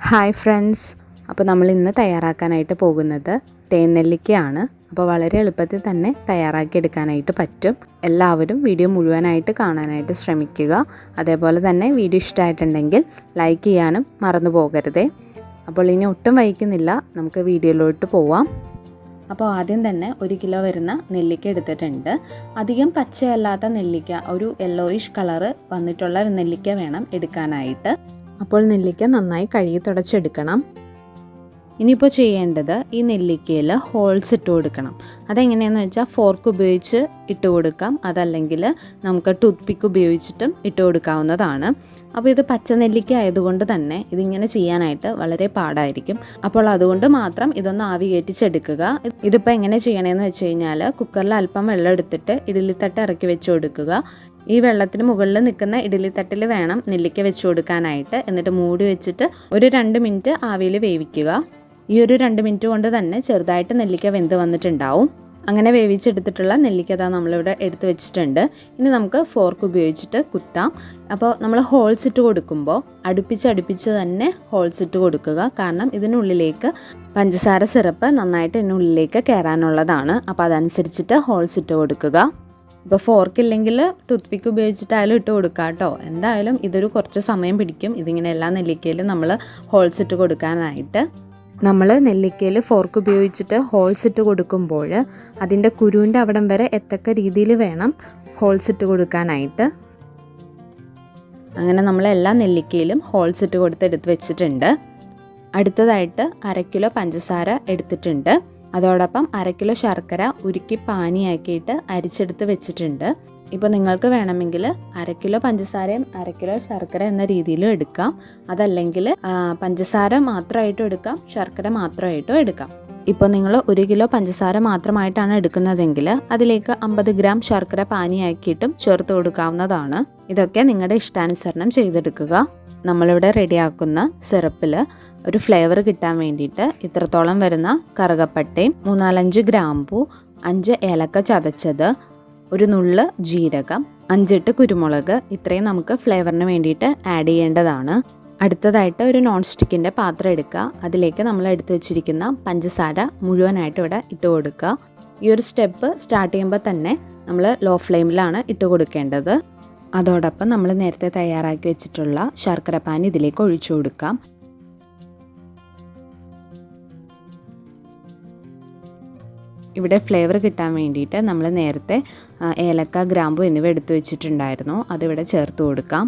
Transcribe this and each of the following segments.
Hi friends, അപ്പോൾ നമ്മൾ ഇന്ന് തയ്യാറാക്കാനായിട്ട് പോകുന്നത് തേൻനെല്ലിക്കയാണ്. അപ്പോൾ വളരെ എളുപ്പത്തിൽ തന്നെ തയ്യാറാക്കിയെടുക്കാനായിട്ട് പറ്റും. എല്ലാവരും വീഡിയോ മുഴുവനായിട്ട് കാണാനായിട്ട് ശ്രമിക്കുക. അതേപോലെ തന്നെ വീഡിയോ ഇഷ്ടമായിട്ടുണ്ടെങ്കിൽ ലൈക്ക് ചെയ്യാനും മറന്നു പോകരുതേ. അപ്പോൾ ഇനി ഒട്ടും വൈകുന്നില്ല, നമുക്ക് വീഡിയോയിലോട്ട് പോവാം. അപ്പോൾ ആദ്യം തന്നെ 1 കിലോ വരുന്ന നെല്ലിക്ക എടുത്തിട്ടുണ്ട്. അധികം പച്ചയല്ലാത്ത നെല്ലിക്ക, ഒരു യെല്ലോയിഷ് കളറ് വന്നിട്ടുള്ള നെല്ലിക്ക വേണം എടുക്കാനായിട്ട്. അപ്പോൾ നെല്ലിക്ക നന്നായി കഴുകി തുടച്ചെടുക്കണം. ഇനിയിപ്പോൾ ചെയ്യേണ്ടത് ഈ നെല്ലിക്കയിൽ ഹോൾസ് ഇട്ട് കൊടുക്കണം. അതെങ്ങനെയാണെന്ന് വെച്ചാൽ ഫോർക്ക് ഉപയോഗിച്ച് ഇട്ട് കൊടുക്കാം, അതല്ലെങ്കിൽ നമുക്ക് ടൂത്ത് പിക്ക് ഉപയോഗിച്ചിട്ടും ഇട്ട് കൊടുക്കാവുന്നതാണ്. അപ്പോൾ ഇത് പച്ച നെല്ലിക്ക ആയതുകൊണ്ട് തന്നെ ഇതിങ്ങനെ ചെയ്യാനായിട്ട് വളരെ പാടായിരിക്കും. അപ്പോൾ അതുകൊണ്ട് മാത്രം ഇതൊന്ന് ആവി കയറ്റിച്ചെടുക്കുക. ഇതിപ്പോൾ എങ്ങനെ ചെയ്യണമെന്ന് വെച്ച് കഴിഞ്ഞാൽ, കുക്കറിൽ അല്പം വെള്ളം എടുത്തിട്ട് ഇഡ്ഡലിത്തട്ട് ഇറക്കി വെച്ച് കൊടുക്കുക. ഈ വെള്ളത്തിന് മുകളിൽ നിൽക്കുന്ന ഇഡ്ഡലിത്തട്ടിൽ വേണം നെല്ലിക്ക വെച്ച് കൊടുക്കാനായിട്ട്. എന്നിട്ട് മൂടി വെച്ചിട്ട് ഒരു 2 മിനിറ്റ് ആവിയിൽ വേവിക്കുക. ഈ ഒരു 2 മിനിറ്റ് കൊണ്ട് തന്നെ ചെറുതായിട്ട് നെല്ലിക്ക വെന്ത് വന്നിട്ടുണ്ടാവും. അങ്ങനെ വേവിച്ചെടുത്തിട്ടുള്ള നെല്ലിക്ക നമ്മളിവിടെ എടുത്ത് വെച്ചിട്ടുണ്ട്. ഇനി നമുക്ക് ഫോർക്ക് ഉപയോഗിച്ചിട്ട് കുത്താം. അപ്പോൾ നമ്മൾ ഹോൾസ് ഇട്ട് കൊടുക്കുമ്പോൾ അടുപ്പിച്ച് തന്നെ ഹോൾസ് ഇട്ട് കൊടുക്കുക. കാരണം ഇതിനുള്ളിലേക്ക് പഞ്ചസാര സിറപ്പ് നന്നായിട്ട് ഇതിനുള്ളിലേക്ക് കയറാനുള്ളതാണ്. അപ്പോൾ അതനുസരിച്ചിട്ട് ഹോൾസ് ഇട്ട് കൊടുക്കുക. ഇപ്പോൾ ഫോർക്ക് ഇല്ലെങ്കിൽ ടൂത്ത് പിക്ക് ഉപയോഗിച്ചിട്ടായാലും ഇട്ട് കൊടുക്കുക കേട്ടോ. എന്തായാലും ഇതൊരു കുറച്ച് സമയം പിടിക്കും, ഇതിങ്ങനെ എല്ലാ നെല്ലിക്കയിലും നമ്മൾ ഹോൾസ് ഇട്ട് കൊടുക്കാനായിട്ട്. നമ്മൾ നെല്ലിക്കയിൽ ഫോർക്ക് ഉപയോഗിച്ചിട്ട് ഹോൾസ് ഇട്ട് കൊടുക്കുമ്പോൾ അതിൻ്റെ കുരുവിൻ്റെ അവിടം വരെ എത്തക്ക രീതിയിൽ വേണം ഹോൾസ് ഇട്ട് കൊടുക്കാനായിട്ട്. അങ്ങനെ നമ്മൾ എല്ലാ നെല്ലിക്കയിലും ഹോൾസ് ഇട്ട് കൊടുത്ത് എടുത്ത് വെച്ചിട്ടുണ്ട്. അടുത്തതായിട്ട് 1/2 കിലോ പഞ്ചസാര എടുത്തിട്ടുണ്ട്. അതോടൊപ്പം 1/2 കിലോ ശർക്കര ഉരുക്കി പാനിയാക്കിയിട്ട് അരിച്ചെടുത്ത് വെച്ചിട്ടുണ്ട്. ഇപ്പോൾ നിങ്ങൾക്ക് വേണമെങ്കിൽ 1/2 കിലോ പഞ്ചസാരയും 1/2 കിലോ ശർക്കര എന്ന രീതിയിലും എടുക്കാം. അതല്ലെങ്കിൽ പഞ്ചസാര മാത്രമായിട്ടും എടുക്കാം, ശർക്കര മാത്രമായിട്ടും എടുക്കാം. ഇപ്പോൾ നിങ്ങൾ 1 കിലോ പഞ്ചസാര മാത്രമായിട്ടാണ് എടുക്കുന്നതെങ്കിൽ അതിലേക്ക് 50 ഗ്രാം ശർക്കര പാനിയാക്കിയിട്ടും ചേർത്ത് കൊടുക്കാവുന്നതാണ്. ഇതൊക്കെ നിങ്ങളുടെ ഇഷ്ടാനുസരണം ചെയ്തെടുക്കുക. നമ്മളിവിടെ റെഡിയാക്കുന്ന സിറപ്പിൽ ഒരു ഫ്ലേവർ കിട്ടാൻ വേണ്ടിയിട്ട് ഇത്രത്തോളം വരുന്ന കറുകപ്പട്ടയും 3-4 ഗ്രാമ്പൂ, 5 ഏലക്ക ചതച്ചത്, ഒരു നുള്ള് ജീരകം, 5-8 കുരുമുളക്, ഇത്രയും നമുക്ക് ഫ്ലേവറിന് വേണ്ടിയിട്ട് ആഡ് ചെയ്യേണ്ടതാണ്. അടുത്തതായിട്ട് ഒരു നോൺ സ്റ്റിക്കിൻ്റെ പാത്രം എടുക്കുക. അതിലേക്ക് നമ്മൾ എടുത്തു വെച്ചിരിക്കുന്ന പഞ്ചസാര മുഴുവനായിട്ട് ഇവിടെ ഇട്ട് കൊടുക്കുക. ഈ ഒരു സ്റ്റെപ്പ് സ്റ്റാർട്ട് ചെയ്യുമ്പോൾ തന്നെ നമ്മൾ ലോ ഫ്ലെയിമിലാണ് ഇട്ട് കൊടുക്കേണ്ടത്. അതോടൊപ്പം നമ്മൾ നേരത്തെ തയ്യാറാക്കി വെച്ചിട്ടുള്ള ശർക്കര പാനി ഇതിലേക്ക് ഒഴിച്ചു കൊടുക്കാം. ഇവിടെ ഫ്ലേവർ കിട്ടാൻ വേണ്ടിയിട്ട് നമ്മൾ നേരത്തെ ഏലക്ക, ഗ്രാമ്പു എന്നിവ എടുത്തു വെച്ചിട്ടുണ്ടായിരുന്നു, അതിവിടെ ചേർത്ത് കൊടുക്കാം.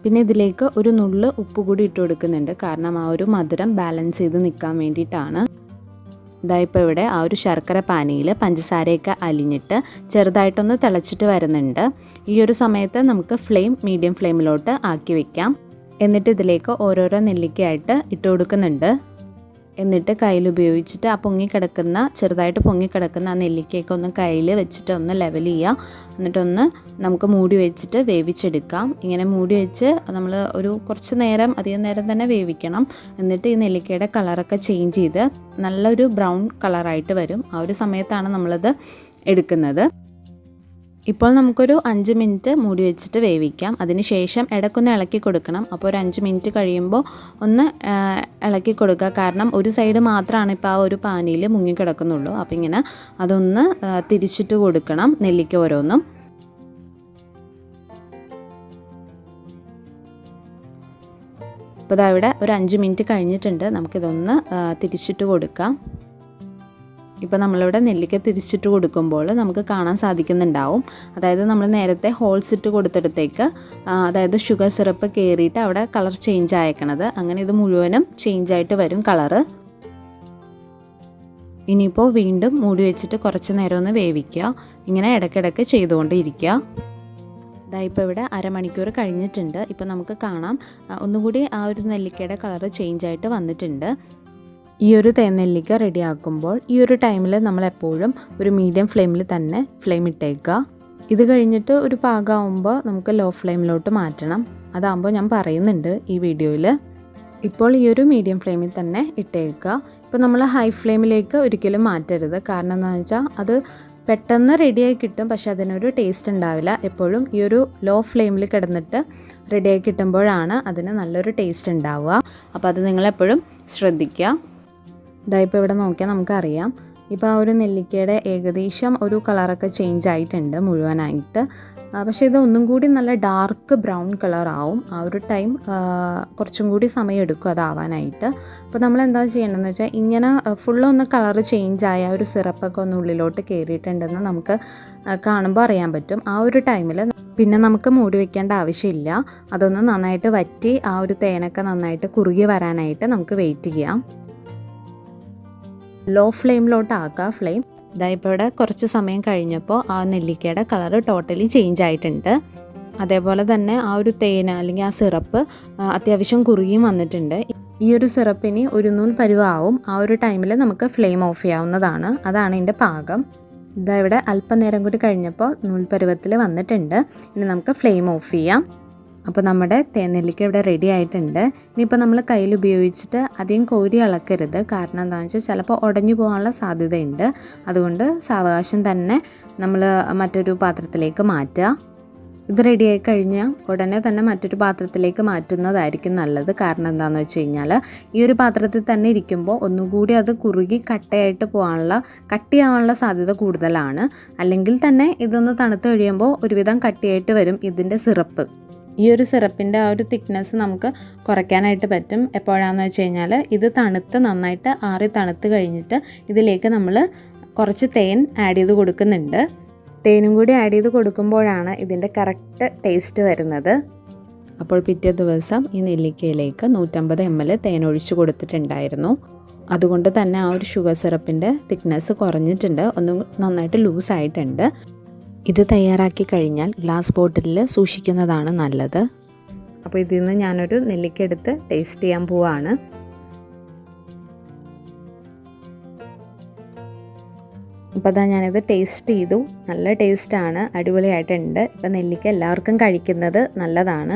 പിന്നെ ഇതിലേക്ക് ഒരു നുള്ള് ഉപ്പ് കൂടി ഇട്ട് കൊടുക്കുന്നുണ്ട്, കാരണം ആ ഒരു മധുരം ബാലൻസ് ചെയ്ത് നിൽക്കാൻ വേണ്ടിയിട്ടാണ്. ഇതായിപ്പോൾ ഇവിടെ ആ ഒരു ശർക്കര പാനിയിൽ പഞ്ചസാരയൊക്കെ അലിഞ്ഞിട്ട് ചെറുതായിട്ടൊന്ന് തിളച്ചിട്ട് വരുന്നുണ്ട്. ഈ ഒരു സമയത്ത് നമുക്ക് ഫ്ലെയിം മീഡിയം ഫ്ലെയിമിലോട്ട് ആക്കി വെക്കാം. എന്നിട്ട് ഇതിലേക്ക് ഓരോരോ നെല്ലിക്കയായിട്ട് ഇട്ട് കൊടുക്കുന്നുണ്ട്. എന്നിട്ട് കയ്യിൽ ഉപയോഗിച്ചിട്ട് ആ ചെറുതായിട്ട് പൊങ്ങിക്കിടക്കുന്ന ആ നെല്ലിക്കയൊക്കെ ഒന്ന് കയ്യിൽ വെച്ചിട്ട് ഒന്ന് ലെവൽ ചെയ്യുക. എന്നിട്ടൊന്ന് നമുക്ക് മൂടി വെച്ചിട്ട് വേവിച്ചെടുക്കാം. ഇങ്ങനെ മൂടി വെച്ച് നമ്മൾ ഒരു കുറച്ച് നേരം, അധികം നേരം തന്നെ വേവിക്കണം. എന്നിട്ട് ഈ നെല്ലിക്കയുടെ കളറൊക്കെ ചേഞ്ച് ചെയ്ത് നല്ലൊരു ബ്രൗൺ കളറായിട്ട് വരും. ആ ഒരു സമയത്താണ് നമ്മളത് എടുക്കുന്നത്. ഇപ്പോൾ നമുക്കൊരു 5 മിനിറ്റ് മൂടി വെച്ചിട്ട് വേവിക്കാം. അതിന് ശേഷം ഇടയ്ക്കൊന്ന് ഇളക്കി കൊടുക്കണം. അപ്പോൾ ഒരു 5 മിനിറ്റ് കഴിയുമ്പോൾ ഒന്ന് ഇളക്കി കൊടുക്കുക. കാരണം ഒരു സൈഡ് മാത്രമാണ് ഇപ്പോൾ ആ ഒരു പാനിയിൽ മുങ്ങിക്കിടക്കുന്നുള്ളൂ. അപ്പോൾ ഇങ്ങനെ അതൊന്ന് തിരിച്ചിട്ട് കൊടുക്കണം, നെല്ലിക്ക ഓരോന്നും. അപ്പോൾ ഇതവിടെ ഒരു 5 മിനിറ്റ് കഴിഞ്ഞിട്ടുണ്ട്. നമുക്കിതൊന്ന് തിരിച്ചിട്ട് കൊടുക്കാം. ഇപ്പോൾ നമ്മളിവിടെ നെല്ലിക്ക തിരിച്ചിട്ട് കൊടുക്കുമ്പോൾ നമുക്ക് കാണാൻ സാധിക്കുന്നുണ്ടാവും, അതായത് നമ്മൾ നേരത്തെ ഹോൾസ് ഇട്ട് കൊടുത്തിടത്തേക്ക് അതായത് ഷുഗർ സിറപ്പ് കയറിയിട്ട് അവിടെ കളർ ചേഞ്ച് ആയേക്കണത്. അങ്ങനെ ഇത് മുഴുവനും ചേഞ്ചായിട്ട് വരും കളറ്. ഇനിയിപ്പോൾ വീണ്ടും മൂടി വെച്ചിട്ട് കുറച്ച് നേരം ഒന്ന് വേവിക്കുക. ഇങ്ങനെ ഇടയ്ക്കിടയ്ക്ക് ചെയ്തുകൊണ്ടിരിക്കുക. ഇതായിപ്പോൾ ഇവിടെ 1/2 മണിക്കൂർ കഴിഞ്ഞിട്ടുണ്ട്. ഇപ്പോൾ നമുക്ക് കാണാം ഒന്നുകൂടി ആ ഒരു നെല്ലിക്കയുടെ കളറ് ചേഞ്ചായിട്ട് വന്നിട്ടുണ്ട്. ഈ ഒരു തേൻനെല്ലിക്ക റെഡിയാക്കുമ്പോൾ ഈ ഒരു ടൈമിൽ നമ്മളെപ്പോഴും ഒരു മീഡിയം ഫ്ലെയിമിൽ തന്നെ ഫ്ലെയിം ഇട്ടേക്കുക. ഇത് കഴിഞ്ഞിട്ട് ഒരു പാകമാകുമ്പോൾ നമുക്ക് ലോ ഫ്ലെയിമിലോട്ട് മാറ്റണം. അതാകുമ്പോൾ ഞാൻ പറയുന്നുണ്ട് ഈ വീഡിയോയിൽ. ഇപ്പോൾ ഈ ഒരു മീഡിയം ഫ്ലെയിമിൽ തന്നെ ഇട്ടേക്കുക. ഇപ്പോൾ നമ്മൾ ഹൈ ഫ്ലെയിമിലേക്ക് ഒരിക്കലും മാറ്റരുത്. കാരണം എന്താണെന്ന് വെച്ചാൽ അത് പെട്ടെന്ന് റെഡിയായി കിട്ടും, പക്ഷെ അതിനൊരു ടേസ്റ്റ് ഉണ്ടാവില്ല. എപ്പോഴും ഈ ഒരു ലോ ഫ്ലെയിമിൽ കിടന്നിട്ട് റെഡിയായി കിട്ടുമ്പോഴാണ് അതിന് നല്ലൊരു ടേസ്റ്റ് ഉണ്ടാവുക. അപ്പോൾ അത് നിങ്ങളെപ്പോഴും ശ്രദ്ധിക്കുക. ഇതായിപ്പോൾ ഇവിടെ നോക്കിയാൽ നമുക്കറിയാം, ഇപ്പോൾ ആ ഒരു നെല്ലിക്കയുടെ ഏകദേശം ഒരു കളറൊക്കെ ചേഞ്ച് ആയിട്ടുണ്ട് മുഴുവനായിട്ട്. പക്ഷേ ഇത് ഒന്നും കൂടി നല്ല ഡാർക്ക് ബ്രൗൺ കളറാവും. ആ ഒരു ടൈം കുറച്ചും കൂടി സമയം എടുക്കും അതാവാനായിട്ട്. അപ്പോൾ നമ്മൾ എന്താ ചെയ്യേണ്ടതെന്ന് വെച്ചാൽ, ഇങ്ങനെ ഫുള്ളൊന്ന് കളർ ചേഞ്ച് ആയ ഒരു സിറപ്പൊക്കെ ഒന്ന് ഉള്ളിലോട്ട് കയറിയിട്ടുണ്ടെന്ന് നമുക്ക് കാണുമ്പോൾ അറിയാൻ പറ്റും. ആ ഒരു ടൈമിൽ പിന്നെ നമുക്ക് മൂടി വെക്കേണ്ട ആവശ്യമില്ല. അതൊന്ന് നന്നായിട്ട് വറ്റി ആ ഒരു തേനൊക്കെ നന്നായിട്ട് കുറുകി വരാനായിട്ട് നമുക്ക് വെയിറ്റ് ചെയ്യാം. ലോ ഫ്ലെയിമിലോട്ട് ആക്കുക ഫ്ലെയിം. ഇതായിപ്പോൾ ഇവിടെ കുറച്ച് സമയം കഴിഞ്ഞപ്പോൾ ആ നെല്ലിക്കയുടെ കളറ് ടോട്ടലി ചേഞ്ച് ആയിട്ടുണ്ട്. അതേപോലെ തന്നെ ആ ഒരു തേന അല്ലെങ്കിൽ ആ സിറപ്പ് അത്യാവശ്യം കുറുകിയും വന്നിട്ടുണ്ട്. ഈ ഒരു സിറപ്പിന് ഒരു നൂൽ പരുവാവും. ആ ഒരു ടൈമിൽ നമുക്ക് ഫ്ലെയിം ഓഫ് ചെയ്യാവുന്നതാണ്. അതാണ് ഇതിൻ്റെ പാകം. ഇതാ ഇവിടെ അല്പനേരം കൂടി കഴിഞ്ഞപ്പോൾ നൂൽപ്പരുവത്തിൽ വന്നിട്ടുണ്ട്. ഇനി നമുക്ക് ഫ്ലെയിം ഓഫ് ചെയ്യാം. അപ്പോൾ നമ്മുടെ തേനെല്ലിക്ക ഇവിടെ റെഡി ആയിട്ടുണ്ട്. ഇനിയിപ്പോൾ നമ്മൾ കയ്യിൽ ഉപയോഗിച്ചിട്ട് അധികം കോരി ഇളക്കരുത്. കാരണം എന്താണെന്ന് വെച്ചാൽ ചിലപ്പോൾ ഉടഞ്ഞു പോകാനുള്ള സാധ്യതയുണ്ട്. അതുകൊണ്ട് സാവകാശം തന്നെ നമ്മൾ മറ്റൊരു പാത്രത്തിലേക്ക് മാറ്റുക. ഇത് റെഡിയായി കഴിഞ്ഞാൽ ഉടനെ തന്നെ മറ്റൊരു പാത്രത്തിലേക്ക് മാറ്റുന്നതായിരിക്കും നല്ലത്. കാരണം എന്താണെന്ന് വെച്ച് കഴിഞ്ഞാൽ ഈ ഒരു പാത്രത്തിൽ തന്നെ ഇരിക്കുമ്പോൾ ഒന്നുകൂടി അത് കുറുകി കട്ടിയാവാനുള്ള സാധ്യത കൂടുതലാണ്. അല്ലെങ്കിൽ തന്നെ ഇതൊന്ന് തണുത്ത് കഴിയുമ്പോൾ ഒരുവിധം കട്ടിയായിട്ട് വരും ഇതിൻ്റെ സിറപ്പ്. ഈ ഒരു സിറപ്പിൻ്റെ ആ ഒരു തിക്നെസ് നമുക്ക് കുറയ്ക്കാനായിട്ട് പറ്റും. എപ്പോഴാണെന്ന് വെച്ച് കഴിഞ്ഞാൽ ഇത് നന്നായിട്ട് ആറി തണുത്ത് കഴിഞ്ഞിട്ട് ഇതിലേക്ക് നമ്മൾ കുറച്ച് തേൻ ആഡ് ചെയ്ത് കൊടുക്കുന്നുണ്ട്. തേനും കൂടി ആഡ് ചെയ്ത് കൊടുക്കുമ്പോഴാണ് ഇതിൻ്റെ കറക്റ്റ് ടേസ്റ്റ് വരുന്നത്. അപ്പോൾ പിറ്റേ ദിവസം ഈ നെല്ലിക്കയിലേക്ക് 150 ml തേൻ ഒഴിച്ച് കൊടുത്തിട്ടുണ്ടായിരുന്നു. അതുകൊണ്ട് തന്നെ ആ ഒരു ഷുഗർ സിറപ്പിൻ്റെ തിക്നെസ് കുറഞ്ഞിട്ടുണ്ട്, ഒന്നും നന്നായിട്ട് ലൂസായിട്ടുണ്ട്. ഇത് തയ്യാറാക്കി കഴിഞ്ഞാൽ ഗ്ലാസ് ബോട്ടിലിൽ സൂക്ഷിക്കുന്നതാണ് നല്ലത്. അപ്പോൾ ഇതിൽ നിന്ന് ഞാനൊരു നെല്ലിക്ക എടുത്ത് ടേസ്റ്റ് ചെയ്യാൻ പോവാണ്. അപ്പോൾ അതാ ഞാനിത് ടേസ്റ്റ് ചെയ്തു. നല്ല ടേസ്റ്റാണ്, അടിപൊളിയായിട്ടുണ്ട്. ഇപ്പം നെല്ലിക്ക എല്ലാവർക്കും കഴിക്കുന്നത് നല്ലതാണ്.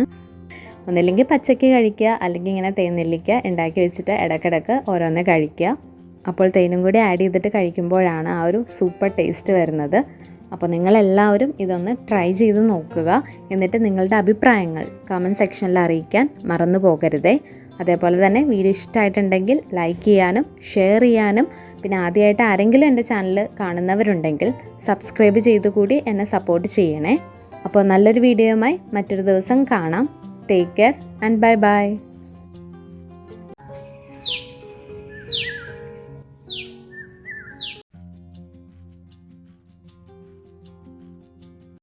ഒന്നില്ലെങ്കിൽ പച്ചയ്ക്ക് കഴിക്കുക, അല്ലെങ്കിൽ ഇങ്ങനെ തേൻ നെല്ലിക്ക ഉണ്ടാക്കി വെച്ചിട്ട് ഇടയ്ക്കിടയ്ക്ക് ഓരോന്നേ കഴിക്കുക. അപ്പോൾ തേനും കൂടി ആഡ് ചെയ്തിട്ട് കഴിക്കുമ്പോഴാണ് ആ ഒരു സൂപ്പർ ടേസ്റ്റ് വരുന്നത്. അപ്പോൾ നിങ്ങളെല്ലാവരും ഇതൊന്ന് ട്രൈ ചെയ്ത് നോക്കുക. എന്നിട്ട് നിങ്ങളുടെ അഭിപ്രായങ്ങൾ കമൻറ്റ് സെക്ഷനിൽ അറിയിക്കാൻ മറന്നു പോകരുതേ. അതേപോലെ തന്നെ വീഡിയോ ഇഷ്ടമായിട്ടുണ്ടെങ്കിൽ ലൈക്ക് ചെയ്യാനും ഷെയർ ചെയ്യാനും, പിന്നെ ആദ്യമായിട്ട് ആരെങ്കിലും എൻ്റെ ചാനൽ കാണുന്നവരുണ്ടെങ്കിൽ സബ്സ്ക്രൈബ് ചെയ്തു കൂടി എന്നെ സപ്പോർട്ട് ചെയ്യണേ. അപ്പോൾ നല്ലൊരു വീഡിയോയുമായി മറ്റൊരു ദിവസം കാണാം. Take care and bye bye.